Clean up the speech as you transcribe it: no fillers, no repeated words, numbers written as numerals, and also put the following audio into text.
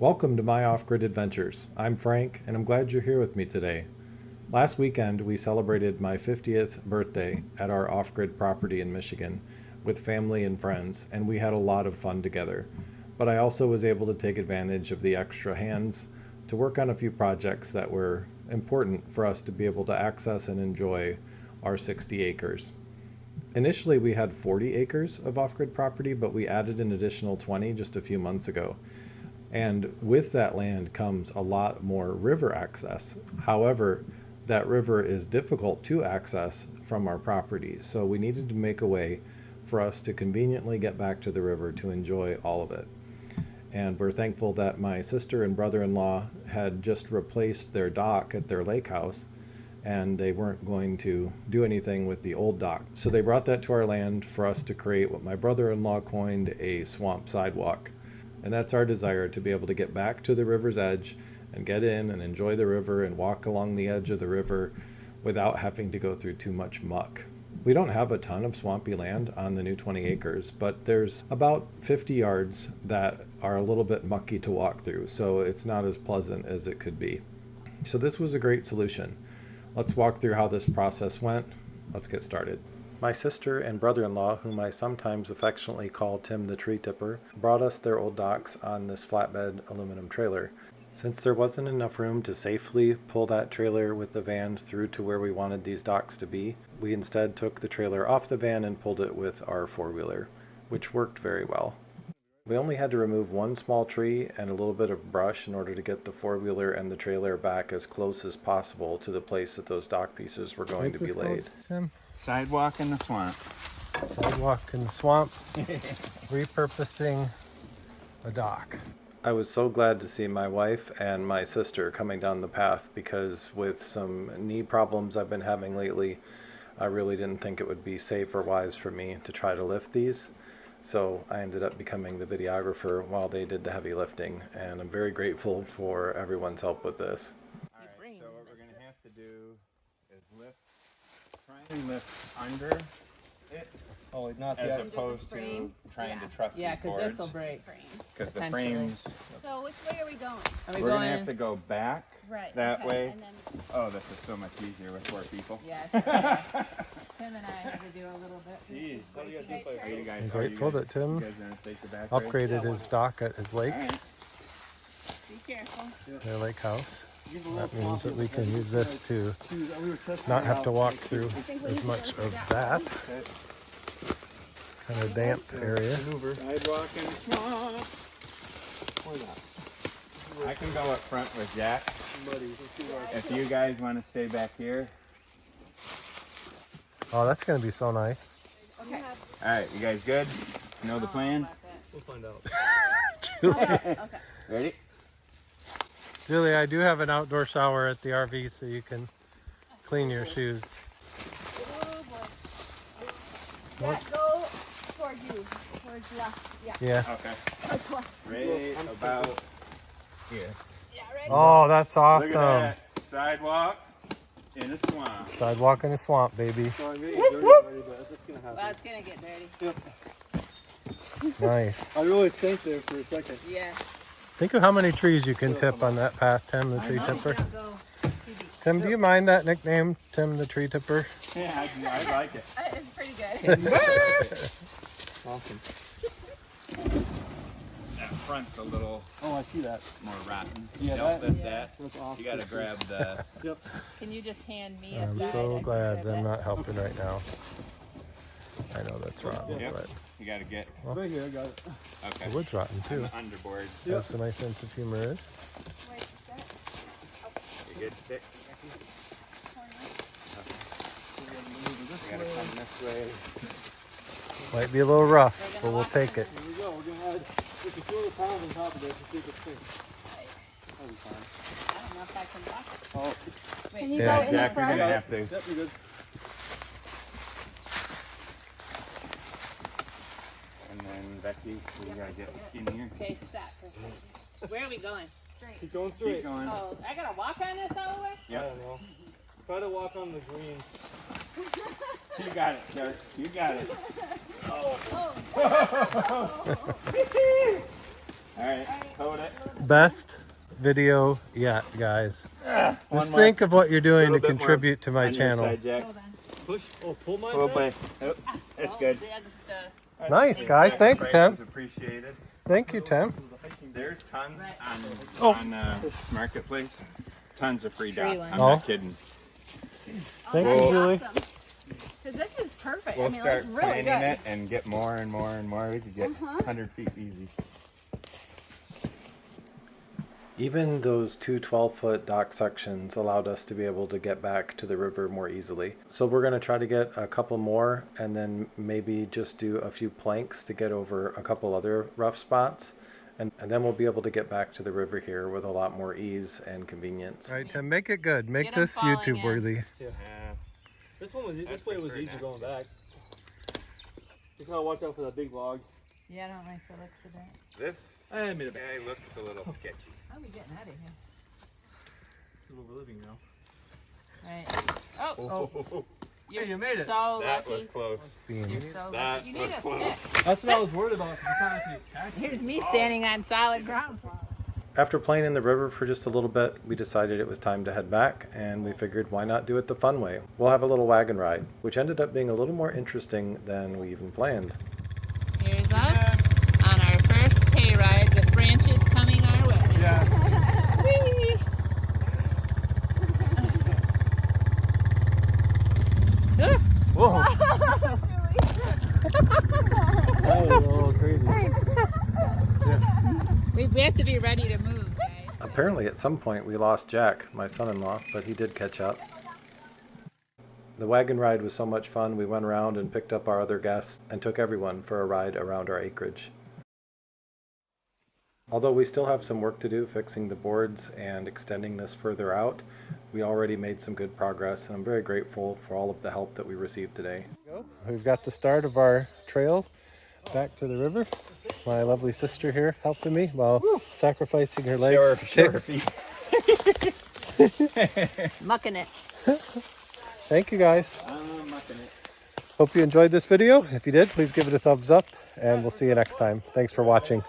Welcome to my off-grid adventures. I'm Frank, and I'm glad you're here with me today. Last weekend, we celebrated my 50th birthday at our off-grid property in Michigan with family and friends, and we had a lot of fun together. But I also was able to take advantage of the extra hands to work on a few projects that were important for us to be able to access and enjoy our 60 acres. Initially, we had 40 acres of off-grid property, but we added an additional 20 just a few months ago. And with that land comes a lot more river access. However, that river is difficult to access from our property. So we needed to make a way for us to conveniently get back to the river to enjoy all of it. And we're thankful that my sister and brother-in-law had just replaced their dock at their lake house, and they weren't going to do anything with the old dock. So they brought that to our land for us to create what my brother-in-law coined a swamp sidewalk. And that's our desire, to be able to get back to the river's edge and get in and enjoy the river and walk along the edge of the river without having to go through too much muck. We don't have a ton of swampy land on the new 20 acres, but there's about 50 yards that are a little bit mucky to walk through, so it's not as pleasant as it could be. So this was a great solution. Let's walk through how this process went. Let's get started. My sister and brother-in-law, whom I sometimes affectionately call Tim the Tree Tipper, brought us their old docks on this flatbed aluminum trailer. Since there wasn't enough room to safely pull that trailer with the van through to where we wanted these docks to be, we instead took the trailer off the van and pulled it with our four-wheeler, which worked very well. We only had to remove one small tree and a little bit of brush in order to get the four-wheeler and the trailer back as close as possible to the place that those dock pieces were going to be laid. Tim? Sidewalk in the swamp. Sidewalk in the swamp, repurposing a dock. I was so glad to see my wife and my sister coming down the path, because with some knee problems I've been having lately, I really didn't think it would be safe or wise for me to try to lift these. So I ended up becoming the videographer while they did the heavy lifting, and I'm very grateful for everyone's help with this. Alright, so what we're going to have to do is try and lift under it, Not as yet. opposed to trying to trust Yeah, these because boards. this will break. Because the potentially. frames, So which way are we going? Are we we're going going? to have to go back Right. that okay. way. And then Oh, this is so much easier with four people. Yes. Tim and I had to do a little bit. Jeez, what do you guys do? Are you guys, I'm grateful that Tim you guys gonna take the back right? upgraded his dock at his lake, Alright. be careful. their lake house. That means that we can use this to not have to walk through as much of that kind of damp area. Sidewalk in the swamp. I can go up front with Jack. If you guys want to stay back here. Oh, that's going to be so nice. Okay. Alright, you guys good? Know the plan? We'll find out. Okay. Ready? Julie, I do have an outdoor shower at the RV, so you can clean your shoes. Oh boy. Yeah, go towards you. Towards left. Yeah. Yeah. Okay. Towards left. Right about here. Yeah, ready? Oh, that's Look awesome. at that. Sidewalk in a swamp. Sidewalk in the swamp, baby. Well, it's gonna get dirty. Nice. I really think there for a second. Yeah. Think of how many trees you can tip on that path, Tim the Tree Tipper. Don't go too deep. Tim, do you mind that nickname, Tim the Tree Tipper? Yeah, I like it. It's pretty good. Awesome. That front's a little Oh, I see that. more rotten. Yeah, Don't that- lift that. That's awesome. You gotta grab the... Yep. Can you just hand me a I'm guide? so I can glad grab that I'm that. not helping right now. I know that's rotten, Yep. but You gotta get... Right here, I got it. Okay. the wood's rotten On too. the underboard. That's what my sense of humor is. Wait, is that You good, stick? corner? You gotta come this way. Might be a little rough, but we'll take it. Here we go. We're gonna add. We can throw the pounds on top of this and see if it sinks. That'll be fine. I don't know if I can walk it. Oh, Wait, Can you Yeah, go in the Jack, you're front? gonna have to... yep, you're good. And then Becky, we gotta get skinnier. Okay, stop for a second. Where are we going? Straight. Keep going Keep straight. going. Oh, I gotta walk on this all the way? I Yep. don't know. Try to walk on the green. You got it, Kurt. You got it. Oh. All right, hold it. Best video yet, guys. One Just more. think of what you're doing to Little bit more contribute to my on your channel. side, Jack. Hold on. Push. Oh, pull mine. Pull back? by. Oh, that's good. Nice, guys. Thanks, Price Tim. is appreciated. Thank you, Tim. There's tons Oh. on Marketplace. Tons of free Free dots. ones. I'm Oh. not kidding. Thank Well, you, Julie. Because this is perfect. We'll I mean, start it's really planning good. it and get more and more and more. We could get 100 feet easy. Even those two 12-foot dock sections allowed us to be able to get back to the river more easily. So we're going to try to get a couple more and then maybe just do a few planks to get over a couple other rough spots. And then we'll be able to get back to the river here with a lot more ease and convenience. All right, Tim, make it good. Make Get 'em this falling YouTube in. worthy. This one was. This That's way for was sure easy now. going back. Just gotta watch out for that big log. Yeah, I don't like the looks of that. This I made a guy looks a little sketchy. How are we getting out of here? This is what we're living now. Right. Oh, you're you made it. so That was lucky. close. You're so That lucky. You was need a close. stick. That's what I was worried about. I'm trying to catch it. Here's me standing on solid ground. After playing in the river for just a little bit, we decided it was time to head back, and we figured why not do it the fun way. We'll have a little wagon ride, which ended up being a little more interesting than we even planned. Here's us on our first hay ride with branches coming our way. Yeah. Whee! Whoa. That was a little crazy. We have to be ready to move, guys. Apparently at some point we lost Jack, my son-in-law, but he did catch up. The wagon ride was so much fun, we went around and picked up our other guests and took everyone for a ride around our acreage. Although we still have some work to do fixing the boards and extending this further out, we already made some good progress, and I'm very grateful for all of the help that we received today. We've got the start of our trail back to the river. My lovely sister here helping me while sacrificing her legs for chicks. Mucking it. Thank you, guys. I'm mucking it. Hope you enjoyed this video. If you did, please give it a thumbs up, and we'll see you next time. Thanks for watching.